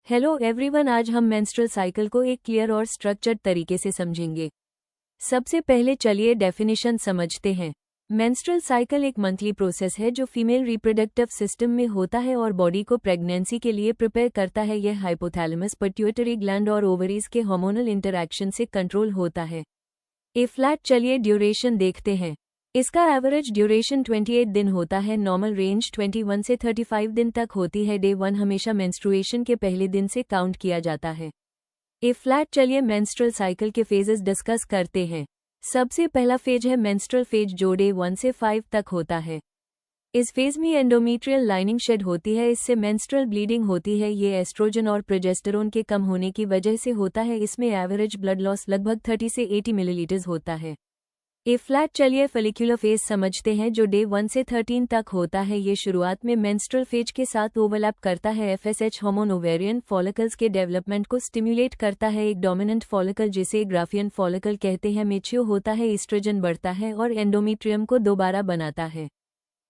Hello everyone, आज हम menstrual cycle को एक क्लियर और स्ट्रक्चर्ड तरीके से समझेंगे। सबसे पहले चलिए डेफिनेशन समझते हैं। मेंस्ट्रुअल साइकिल एक मंथली प्रोसेस है जो फीमेल रिप्रोडक्टिव सिस्टम में होता है और बॉडी को प्रेगनेंसी के लिए प्रिपेयर करता है। यह हाइपोथैलेमस, पिट्यूटरी ग्लैंड और ओवरीज के हार्मोनल इंटरैक्शन से कंट्रोल होता है। चलिए ड्यूरेशन देखते हैं। इसका एवरेज ड्यूरेशन 28 दिन होता है। नॉर्मल रेंज 21 से 35 दिन तक होती है। डे 1 हमेशा मेंस्ट्रुएशन के पहले दिन से काउंट किया जाता है। चलिए मेंस्ट्रुअल साइकिल के फेजेस डिस्कस करते हैं। सबसे पहला फेज है मेंस्ट्रुअल फेज, जो डे 1 से 5 तक होता है। इस फेज में एंडोमेट्रियल लाइनिंग शेड होती है, इससे मेंस्ट्रुअल ब्लीडिंग होती है। ये एस्ट्रोजन और प्रोजेस्टेरोन के कम होने की वजह से होता है। इसमें एवरेज ब्लड लॉस लगभग 30 से 80 मिलीलीटर होता है। चलिए फॉलिक्यूलर फेज समझते हैं, जो डे 1 से 13 तक होता है। ये शुरुआत में मेंस्ट्रुअल फेज के साथ ओवरलैप करता है। FSH हार्मोन ओवेरियन फॉलिकल्स के डेवलपमेंट को स्टिम्युलेट करता है। एक डोमिनेंट फॉलिकल, जिसे ग्राफियन फॉलिकल कहते हैं, मैच्योर होता है, ईस्ट्रोजन बढ़ता है और एंडोमेट्रियम को दोबारा बनाता है।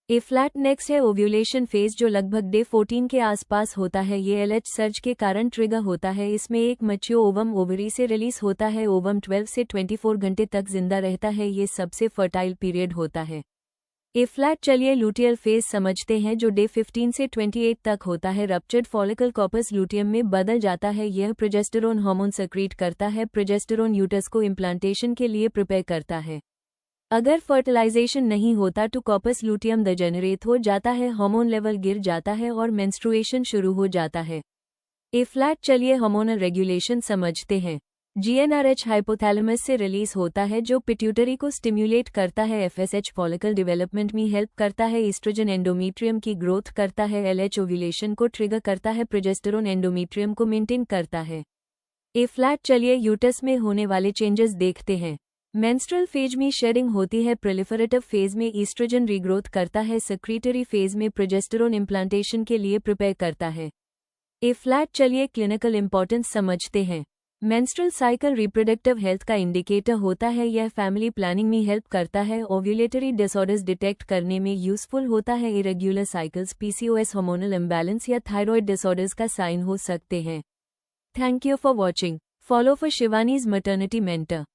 नेक्स्ट है ओव्यूलेशन फेज, जो लगभग डे 14 के आसपास होता है। ये LH सर्ज के कारण ट्रिगर होता है। इसमें एक मैच्योर ओवम ओवरी से रिलीज होता है। ओवम 12 से 24 घंटे तक जिंदा रहता है। ये सबसे फर्टाइल पीरियड होता है। चलिए लूटियल फेज समझते हैं, जो डे 15 से 28 तक होता है। रप्चर्ड फॉलिकल कॉर्पस लूटियम में बदल जाता है। यह प्रोजेस्टेरोन हार्मोन सेक्रीट करता है। प्रोजेस्टेरोन यूटस को इम्प्लांटेशन के लिए प्रिपेयर करता है। अगर फर्टिलाइजेशन नहीं होता तो कॉर्पस लूटियम डिजेनरेट हो जाता है, हार्मोन लेवल गिर जाता है और मेंस्ट्रुएशन शुरू हो जाता है। चलिए हार्मोनल रेगुलेशन समझते हैं। GnRH हाइपोथैलेमस से रिलीज होता है, जो पिट्यूटरी को स्टिम्युलेट करता है। FSH फॉलिकल डेवलपमेंट में हेल्प करता है। ईस्ट्रोजन एंडोमेट्रियम की ग्रोथ करता है। LH ओव्यूलेशन को ट्रिगर करता है। प्रोजेस्टेरोन एंडोमेट्रियम को मेंटेन करता है। चलिए यूटस में होने वाले चेंजेस देखते हैं। मेंस्ट्रुअल फेज में शेडिंग होती है। प्रोलिफरेटिव फेज में ईस्ट्रोजन रीग्रोथ करता है। सेक्रेटरी फेज में प्रोजेस्टेरोन इम्प्लांटेशन के लिए प्रिपेयर करता है। चलिए क्लिनिकल इंपॉर्टेंस समझते हैं। मेंस्ट्रुअल साइकिल रिप्रोडक्टिव हेल्थ का इंडिकेटर होता है। यह फैमिली प्लानिंग में हेल्प करता है। ओव्यूलेटरी डिसऑर्डर्स डिटेक्ट करने में यूजफुल होता है। Irregular cycles, PCOS, hormonal imbalance या थायराइड डिसऑर्डर्स का साइन हो सकते हैं। Thank you for watching. Follow for Shivani's maternity mentor.